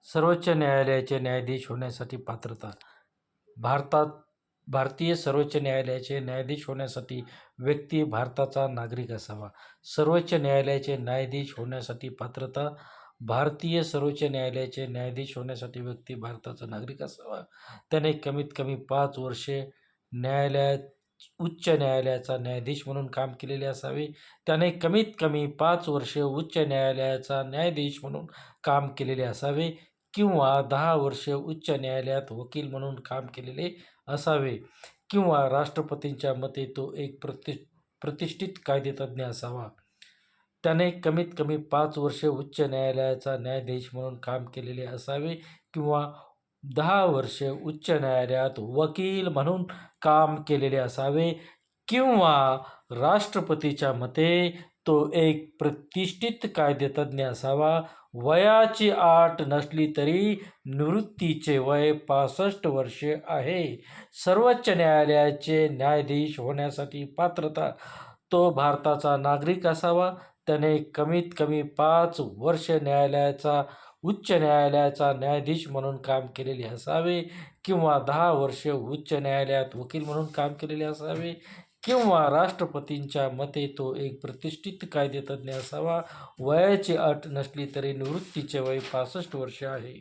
सर्वोच्च न्यायालयाचे न्यायाधीश होण्यासाठी पात्रता. भारतात भारतीय सर्वोच्च न्यायालयाचे न्यायाधीश होण्यासाठी व्यक्ती भारताचा नागरिक असावा. सर्वोच्च न्यायालयाचे न्यायाधीश होण्यासाठी पात्रता. भारतीय सर्वोच्च न्यायालयाचे न्यायाधीश होण्यासाठी व्यक्ती भारताचा नागरिक असावा. त्याने कमीत कमी 5 वर्षे न्यायालयात उच्च न्यायालयाचा न्यायाधीश म्हणून काम केलेले असावे. त्याने कमीत कमी 5 वर्षे उच्च न्यायालयाचा न्यायाधीश म्हणून काम केलेले असावे किंवा 10 वर्षे उच्च न्यायालयात वकील म्हणून काम केलेले असावे किंवा राष्ट्रपतींच्या मते तो एक प्रतिष्ठित कायदेतज्ञ असावा. त्याने कमीत कमी 5 वर्षे उच्च न्यायालयाचा न्यायाधीश म्हणून काम केलेले असावे किंवा 10 वर्षे उच्च न्यायालयात वकील म्हणून काम केलेले असावे किंवा राष्ट्रपतीच्या मते तो एक प्रतिष्ठित कायदेतज्ञ असावा. वयाची अट नसली तरी निवृत्तीचे वय 65 वर्षे आहे. सर्वोच्च न्यायालयाचे न्यायाधीश होण्यासाठी पात्रता. तो भारताचा नागरिक असावा. त्याने कमीत कमी 5 वर्ष उच्च न्यायालयाचा न्यायाधीश म्हणून काम केलेले असावे किंवा 10 वर्षे उच्च न्यायालयात वकील म्हणून काम केलेले असावे किंवा राष्ट्रपतींच्या मते तो एक प्रतिष्ठित कायदेतज्ञ असावा. वयाची अट नसली तरी निवृत्तीचे वय 65 वर्षे आहे.